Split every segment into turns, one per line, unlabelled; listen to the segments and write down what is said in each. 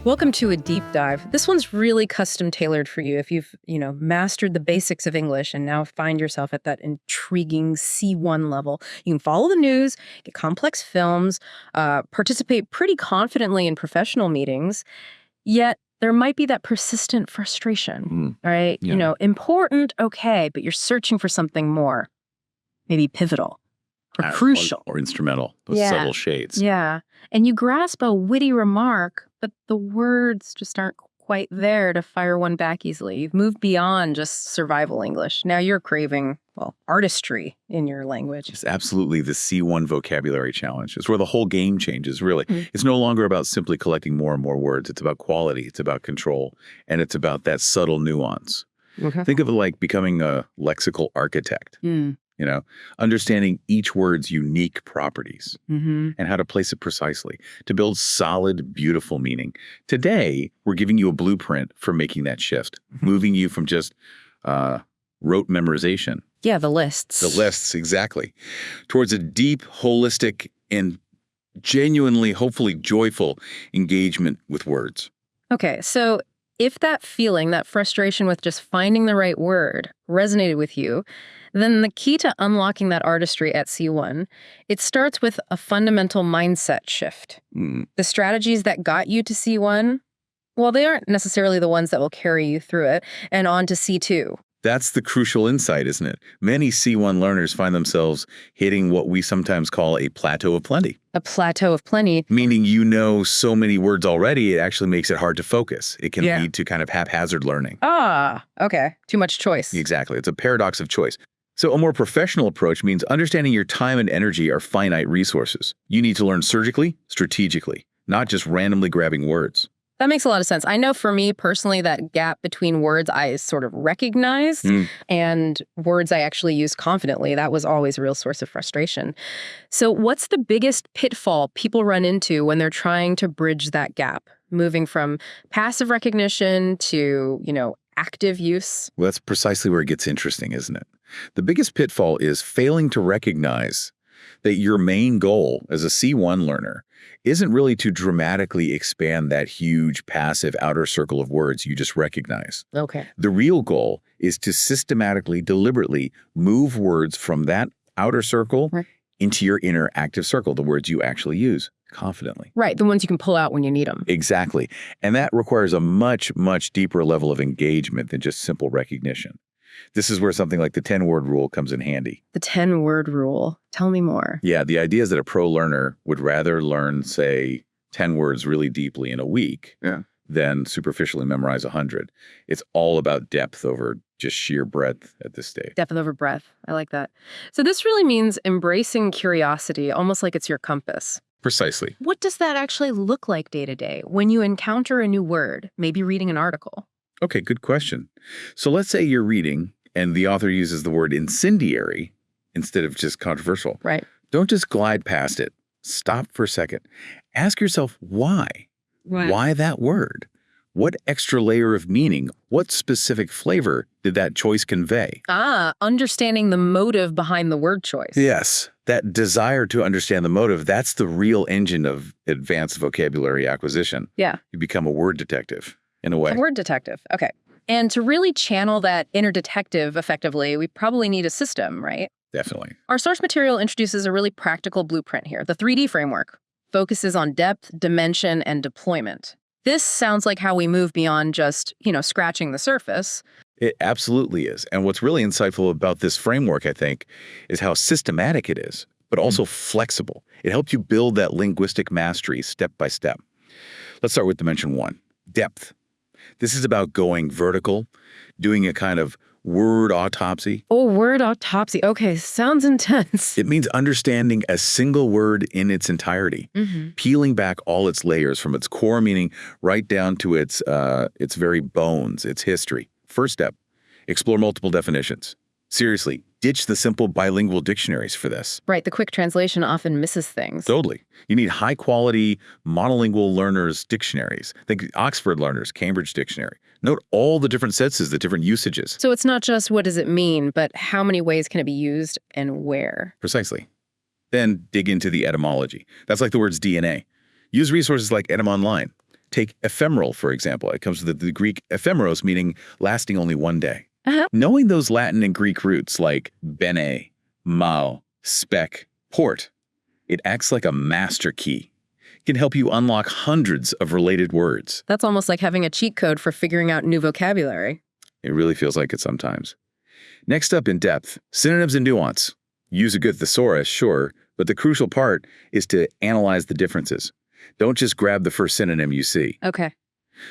Welcome to a deep dive. This one's really custom tailored for you if you've, mastered the basics of English and now find yourself at that intriguing C1 level. You can follow the news, get complex films, participate pretty confidently in professional meetings, yet there might be that persistent frustration, right?
Yeah.
Important, okay, but you're searching for something more, maybe pivotal or crucial.
Or instrumental, those subtle shades.
Yeah. And you grasp a witty remark, but the words just aren't quite there to fire one back easily. You've moved beyond just survival English. Now you're craving, artistry in your language.
It's absolutely the C1 vocabulary challenge. It's where the whole game changes, really. It's no longer about simply collecting more and more words. It's about quality. It's about control. And it's about that subtle nuance. Think of it like becoming a lexical architect. Understanding each word's unique properties and how to place it precisely to build solid, beautiful meaning. Today, we're giving you a blueprint for making that shift, moving you from just rote memorization.
Yeah, the lists.
The lists, exactly. Towards a deep, holistic, and genuinely, hopefully joyful engagement with words.
Okay, so if that feeling, that frustration with just finding the right word resonated with you, then the key to unlocking that artistry at C1, it starts with a fundamental mindset shift. The strategies that got you to C1, they aren't necessarily the ones that will carry you through it and on to C2.
That's the crucial insight, isn't it? Many C1 learners find themselves hitting what we sometimes call a plateau of plenty.
A plateau of plenty.
Meaning so many words already, it actually makes it hard to focus. It can lead to kind of haphazard learning.
Okay. Too much choice.
Exactly. It's a paradox of choice. So a more professional approach means understanding your time and energy are finite resources. You need to learn surgically, strategically, not just randomly grabbing words.
That makes a lot of sense. I know for me personally, that gap between words I sort of recognized and words I actually used confidently, that was always a real source of frustration. So what's the biggest pitfall people run into when they're trying to bridge that gap, moving from passive recognition to, active use?
Well, that's precisely where it gets interesting, isn't it? The biggest pitfall is failing to recognize that your main goal as a C1 learner isn't really to dramatically expand that huge passive outer circle of words you just recognize.
Okay.
The real goal is to systematically, deliberately move words from that outer circle into your inner active circle, the words you actually use confidently.
Right, the ones you can pull out when you need them.
Exactly. And that requires a much, much deeper level of engagement than just simple recognition. This is where something like the 10-word rule comes in handy.
The 10-word rule. Tell me more.
Yeah, the idea is that a pro learner would rather learn, say, 10 words really deeply in a week than superficially memorize 100. It's all about depth over just sheer breadth at this stage.
Depth over breadth. I like that. So this really means embracing curiosity, almost like it's your compass.
Precisely.
What does that actually look like day to day when you encounter a new word, maybe reading an article?
Okay, good question. So let's say you're reading and the author uses the word incendiary instead of just controversial.
Right.
Don't just glide past it. Stop for a second. Ask yourself why. Why that word? What extra layer of meaning, what specific flavor did that choice convey?
Understanding the motive behind the word choice.
Yes, that desire to understand the motive, that's the real engine of advanced vocabulary acquisition.
Yeah.
You become a word detective, in a way.
A word detective, okay. And to really channel that inner detective effectively, we probably need a system, right?
Definitely.
Our source material introduces a really practical blueprint here. The 3D framework focuses on depth, dimension, and deployment. This sounds like how we move beyond just, scratching the surface.
It absolutely is. And what's really insightful about this framework, I think, is how systematic it is, but also flexible. It helps you build that linguistic mastery step by step. Let's start with dimension 1, depth. This is about going vertical, doing a kind of word autopsy.
Oh, word autopsy. Okay, sounds intense.
It means understanding a single word in its entirety, peeling back all its layers from its core meaning right down to its very bones, its history. First step, explore multiple definitions. Seriously, ditch the simple bilingual dictionaries for this.
Right, the quick translation often misses things.
Totally. You need high-quality monolingual learners' dictionaries. Think Oxford Learners, Cambridge Dictionary. Note all the different senses, the different usages.
So it's not just what does it mean, but how many ways can it be used and where?
Precisely. Then dig into the etymology. That's like the word's DNA. Use resources like Etym Online. Take ephemeral, for example. It comes with the Greek ephemeros, meaning lasting only one day.
Uh-huh.
Knowing those Latin and Greek roots like bene, mal, spec, port, it acts like a master key. It can help you unlock hundreds of related words.
That's almost like having a cheat code for figuring out new vocabulary.
It really feels like it sometimes. Next up in depth, synonyms and nuance. Use a good thesaurus, sure, but the crucial part is to analyze the differences. Don't just grab the first synonym you see.
Okay.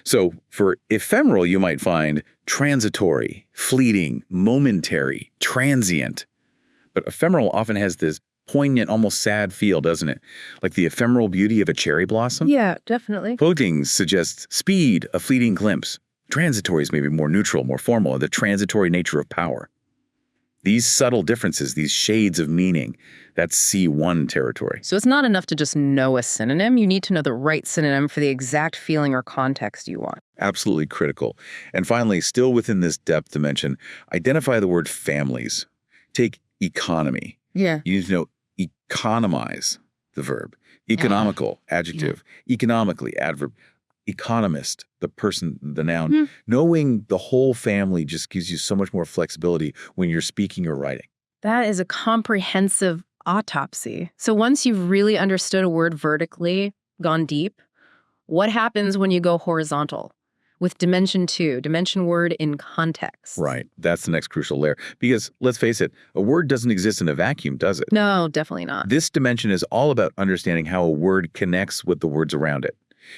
So for ephemeral, you might find transitory, fleeting, momentary, transient. But ephemeral often has this poignant, almost sad feel, doesn't it? Like the ephemeral beauty of a cherry blossom.
Yeah, definitely.
Floating suggests speed, a fleeting glimpse. Transitory is maybe more neutral, more formal, the transitory nature of power. These subtle differences, these shades of meaning, that's C1 territory.
So it's not enough to just know a synonym. You need to know the right synonym for the exact feeling or context you want.
Absolutely critical. And finally, still within this depth dimension, identify the word families. Take economy.
Yeah.
You need to know economize, the verb. Economical, adjective. Economically, adverb. Economist, the person, the noun. Knowing the whole family just gives you so much more flexibility when you're speaking or writing.
That is a comprehensive autopsy. So once you've really understood a word vertically, gone deep, what happens when you go horizontal? With dimension 2, dimension word in context.
Right. That's the next crucial layer. Because let's face it, a word doesn't exist in a vacuum, does it?
No, definitely not.
This dimension is all about understanding how a word connects with the words around it.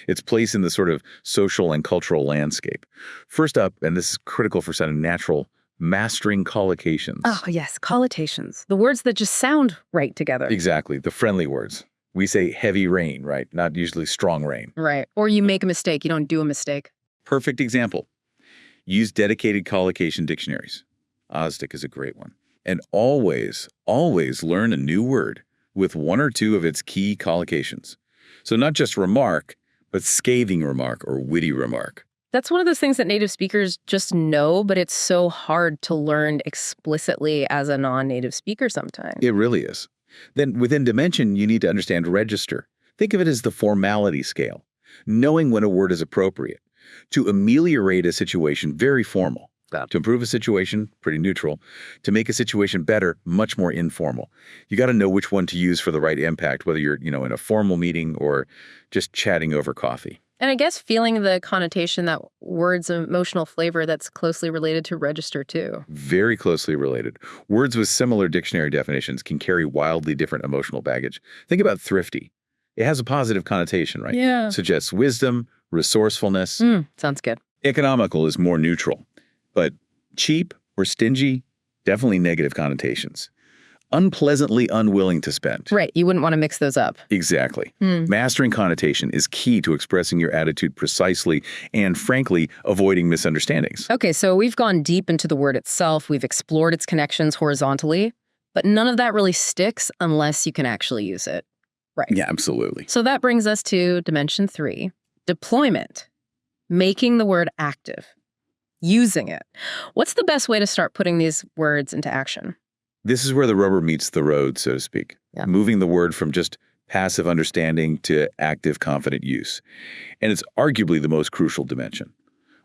Its place in the sort of social and cultural landscape. First up, and this is critical for sounding natural, mastering collocations.
Oh, yes, collocations. The words that just sound right together.
Exactly, the friendly words. We say heavy rain, right? Not usually strong rain.
Right. Or you make a mistake, you don't do a mistake.
Perfect example. Use dedicated collocation dictionaries. OSDIC is a great one. And always, always learn a new word with one or two of its key collocations. So not just remark, but scathing remark or witty remark.
That's one of those things that native speakers just know, but it's so hard to learn explicitly as a non-native speaker sometimes.
It really is. Then within dimension, you need to understand register. Think of it as the formality scale, knowing when a word is appropriate. To ameliorate a situation, very formal. To improve a situation, pretty neutral. To make a situation better, much more informal. You got to know which one to use for the right impact, whether you're, in a formal meeting or just chatting over coffee.
And I guess feeling the connotation that words emotional flavor that's closely related to register too.
Very closely related. Words with similar dictionary definitions can carry wildly different emotional baggage. Think about thrifty. It has a positive connotation, right?
Yeah.
Suggests wisdom, resourcefulness.
Sounds good.
Economical is more neutral. But cheap or stingy, definitely negative connotations. Unpleasantly unwilling to spend.
Right. You wouldn't want to mix those up.
Exactly. Mastering connotation is key to expressing your attitude precisely and, frankly, avoiding misunderstandings.
Okay, so we've gone deep into the word itself. We've explored its connections horizontally, but none of that really sticks unless you can actually use it. Right.
Yeah, absolutely.
So that brings us to dimension 3, deployment, making the word active. Using it. What's the best way to start putting these words into action?
This is where the rubber meets the road, so to speak.
Yeah.
Moving the word from just passive understanding to active, confident use. And it's arguably the most crucial dimension.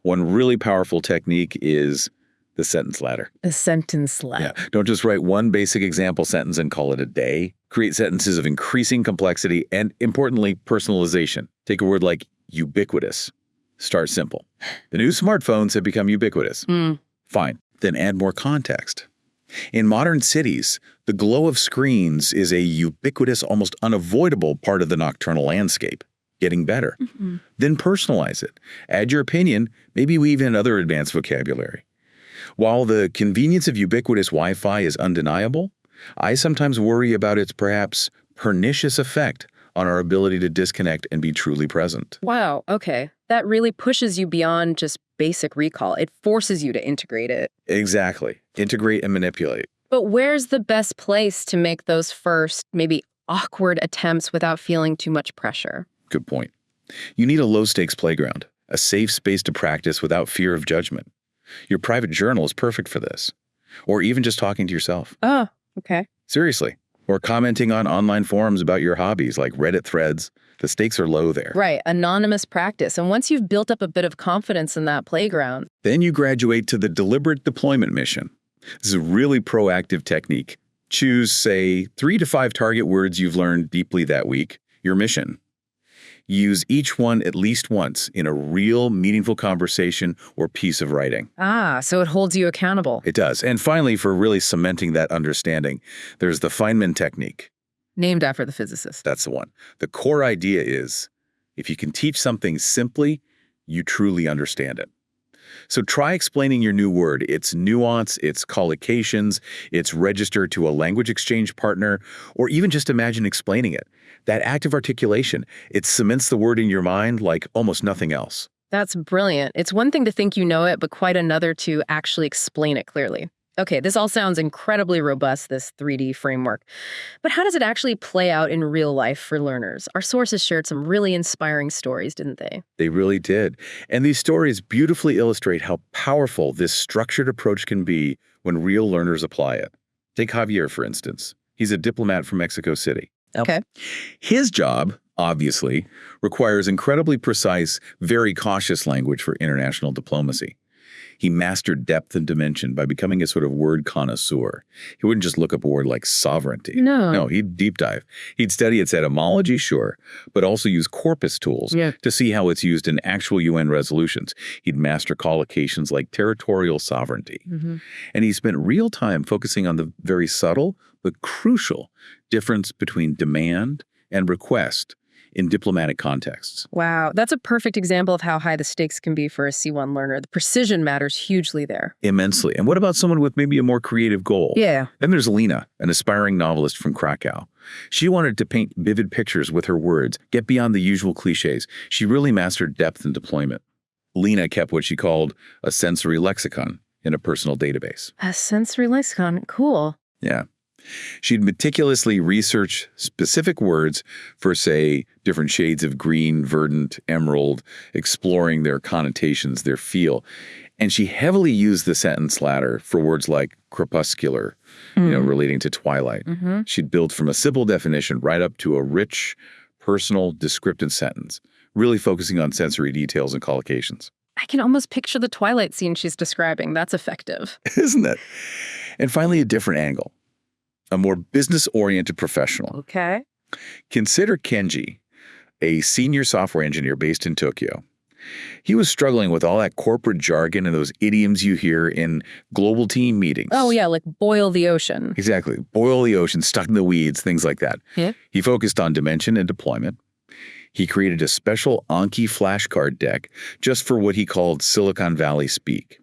One really powerful technique is the sentence ladder.
The sentence ladder.
Yeah. Don't just write one basic example sentence and call it a day. Create sentences of increasing complexity and, importantly, personalization. Take a word like ubiquitous. Start simple. The new smartphones have become ubiquitous. Fine. Then add more context. In modern cities, the glow of screens is a ubiquitous, almost unavoidable part of the nocturnal landscape. Getting better. Then personalize it. Add your opinion, maybe even other advanced vocabulary. While the convenience of ubiquitous Wi-Fi is undeniable, I sometimes worry about its perhaps pernicious effect on our ability to disconnect and be truly present.
Wow, okay. That really pushes you beyond just basic recall. It forces you to integrate it.
Exactly. Integrate and manipulate.
But where's the best place to make those first, maybe awkward attempts without feeling too much pressure?
Good point. You need a low-stakes playground, a safe space to practice without fear of judgment. Your private journal is perfect for this. Or even just talking to yourself.
Oh, okay.
Seriously. Or commenting on online forums about your hobbies, like Reddit threads. The stakes are low there.
Right, anonymous practice. And once you've built up a bit of confidence in that playground,
then you graduate to the deliberate deployment mission. This is a really proactive technique. Choose, say, 3 to 5 target words you've learned deeply that week, your mission. Use each one at least once in a real, meaningful conversation or piece of writing.
so it holds you accountable.
It does. And finally, for really cementing that understanding, there's the Feynman technique.
Named after the physicist.
That's the one. The core idea is, if you can teach something simply, you truly understand it. So try explaining your new word, its nuance, its collocations, its register to a language exchange partner, or even just imagine explaining it. That act of articulation, it cements the word in your mind like almost nothing else.
That's brilliant. It's one thing to think you know it, but quite another to actually explain it clearly. Okay, this all sounds incredibly robust, this 3D framework. But how does it actually play out in real life for learners? Our sources shared some really inspiring stories, didn't they?
They really did. And these stories beautifully illustrate how powerful this structured approach can be when real learners apply it. Take Javier, for instance. He's a diplomat from Mexico City.
Okay.
His job, obviously, requires incredibly precise, very cautious language for international diplomacy. He mastered depth and dimension by becoming a sort of word connoisseur. He wouldn't just look up a word like sovereignty. No, he'd deep dive. He'd study its etymology, sure, but also use corpus tools to see how it's used in actual UN resolutions. He'd master collocations like territorial sovereignty. And he spent real time focusing on the very subtle but crucial difference between demand and request in diplomatic contexts.
Wow, that's a perfect example of how high the stakes can be for a C1 learner. The precision matters hugely there.
Immensely. And what about someone with maybe a more creative goal?
Yeah.
Then there's Lena, an aspiring novelist from Krakow. She wanted to paint vivid pictures with her words, get beyond the usual cliches. She really mastered depth and deployment. Lena kept what she called a sensory lexicon in a personal database.
A sensory lexicon, cool.
Yeah. She'd meticulously research specific words for, say, different shades of green, verdant, emerald, exploring their connotations, their feel. And she heavily used the sentence ladder for words like crepuscular, relating to twilight. She'd build from a simple definition right up to a rich, personal, descriptive sentence, really focusing on sensory details and collocations.
I can almost picture the twilight scene she's describing. That's effective.
Isn't it? And finally, a different angle. A more business-oriented professional.
Okay.
Consider Kenji, a senior software engineer based in Tokyo. He was struggling with all that corporate jargon and those idioms you hear in global team meetings.
Oh, yeah, like boil the ocean.
Exactly. Boil the ocean, stuck in the weeds, things like that.
Yeah.
He focused on dimension and deployment. He created a special Anki flashcard deck just for what he called Silicon Valley speak.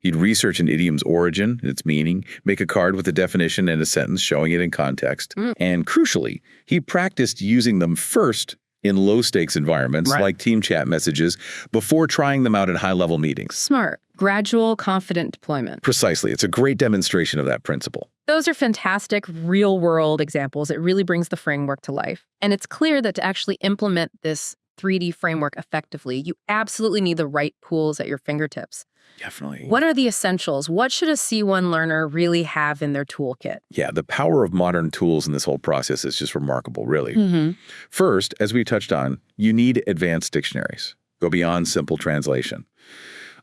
He'd research an idiom's origin, its meaning, make a card with a definition and a sentence showing it in context. And crucially, he practiced using them first in low-stakes environments like team chat messages before trying them out at high-level meetings.
Smart. Gradual, confident deployment.
Precisely. It's a great demonstration of that principle.
Those are fantastic real-world examples. It really brings the framework to life. And it's clear that to actually implement this 3D framework effectively, you absolutely need the right tools at your fingertips.
Definitely.
What are the essentials? What should a C1 learner really have in their toolkit?
Yeah, the power of modern tools in this whole process is just remarkable, really. First, as we touched on, you need advanced dictionaries. Go beyond simple translation.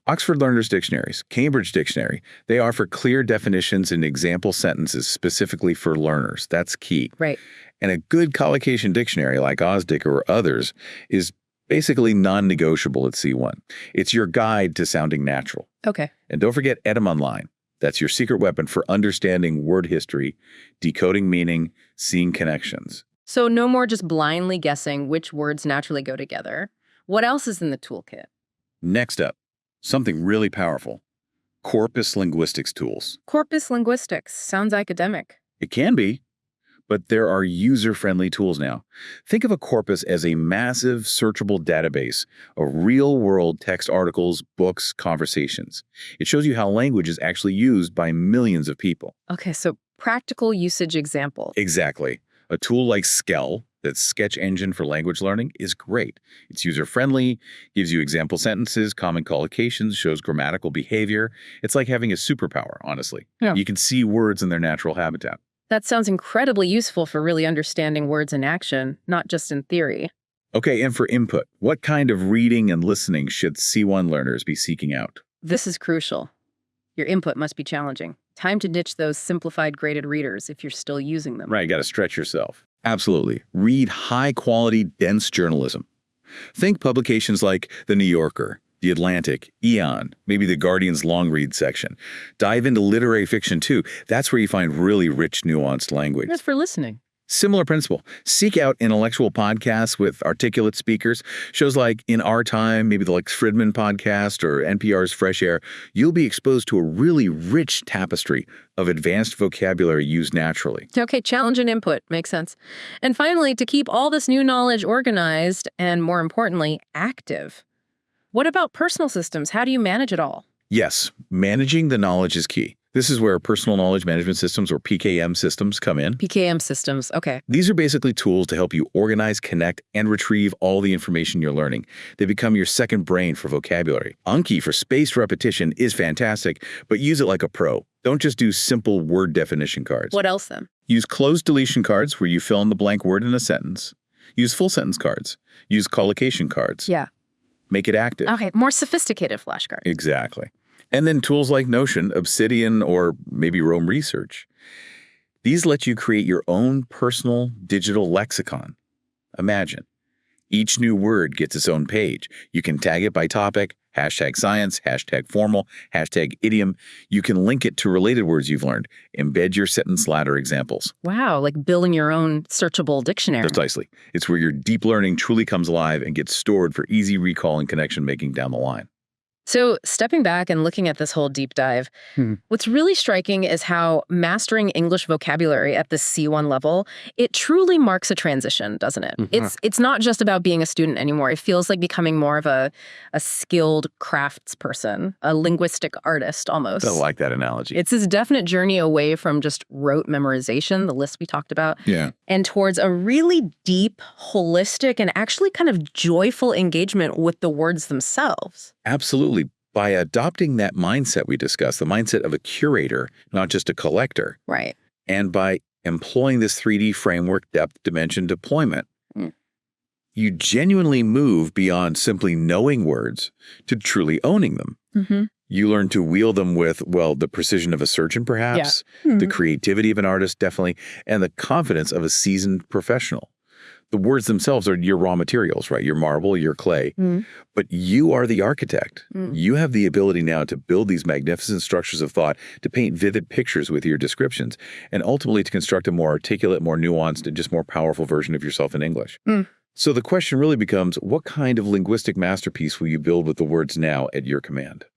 Oxford Learners Dictionaries, Cambridge Dictionary, they offer clear definitions and example sentences specifically for learners. That's key.
Right.
And a good collocation dictionary like Osdic or others is basically non-negotiable at C1. It's your guide to sounding natural.
Okay.
And don't forget Edym Online. That's your secret weapon for understanding word history, decoding meaning, seeing connections.
So no more just blindly guessing which words naturally go together. What else is in the toolkit?
Next up, something really powerful. Corpus linguistics tools.
Corpus linguistics. Sounds academic.
It can be, but there are user-friendly tools now. Think of a corpus as a massive, searchable database of real-world text articles, books, conversations. It shows you how language is actually used by millions of people.
Okay, so practical usage example.
Exactly. A tool like Skell, that's Sketch Engine for language learning, is great. It's user-friendly, gives you example sentences, common collocations, shows grammatical behavior. It's like having a superpower, honestly.
Yeah.
You can see words in their natural habitat.
That sounds incredibly useful for really understanding words in action, not just in theory.
Okay, and for input, what kind of reading and listening should C1 learners be seeking out?
This is crucial. Your input must be challenging. Time to ditch those simplified graded readers if you're still using them.
Right, you got to stretch yourself. Absolutely. Read high-quality, dense journalism. Think publications like The New Yorker, The Atlantic, Eon, maybe The Guardian's long read section. Dive into literary fiction, too. That's where you find really rich, nuanced language.
That's for listening.
Similar principle. Seek out intellectual podcasts with articulate speakers. Shows like In Our Time, maybe the Lex Fridman podcast or NPR's Fresh Air. You'll be exposed to a really rich tapestry of advanced vocabulary used naturally.
Okay, challenge and input. Makes sense. And finally, to keep all this new knowledge organized and, more importantly, active. What about personal systems? How do you manage it all?
Yes, managing the knowledge is key. This is where personal knowledge management systems, or PKM systems, come in.
PKM systems, okay.
These are basically tools to help you organize, connect, and retrieve all the information you're learning. They become your second brain for vocabulary. Anki for spaced repetition is fantastic, but use it like a pro. Don't just do simple word definition cards.
What else then?
Use closed deletion cards where you fill in the blank word in a sentence. Use full sentence cards. Use collocation cards.
Yeah.
Make it active.
Okay, more sophisticated flashcards.
Exactly. And then tools like Notion, Obsidian, or maybe Roam Research. These let you create your own personal digital lexicon. Imagine. Each new word gets its own page. You can tag it by topic, hashtag science, hashtag formal, hashtag idiom. You can link it to related words you've learned. Embed your sentence ladder examples.
Wow, like building your own searchable dictionary.
Precisely. It's where your deep learning truly comes alive and gets stored for easy recall and connection making down the line.
So stepping back and looking at this whole deep dive, what's really striking is how mastering English vocabulary at the C1 level, it truly marks a transition, doesn't it? It's not just about being a student anymore. It feels like becoming more of a skilled craftsperson, a linguistic artist almost.
I like that analogy.
It's this definite journey away from just rote memorization, the list we talked about, and towards a really deep, holistic, and actually kind of joyful engagement with the words themselves.
Absolutely. By adopting that mindset we discussed, the mindset of a curator, not just a collector.
Right.
And by employing this 3D framework, depth, dimension, deployment, you genuinely move beyond simply knowing words to truly owning them. You learn to wield them with, well, the precision of a surgeon, perhaps, the creativity of an artist, definitely, and the confidence of a seasoned professional. The words themselves are your raw materials, right? Your marble, your clay. But you are the architect. You have the ability now to build these magnificent structures of thought, to paint vivid pictures with your descriptions, and ultimately to construct a more articulate, more nuanced, and just more powerful version of yourself in English. So the question really becomes, what kind of linguistic masterpiece will you build with the words now at your command?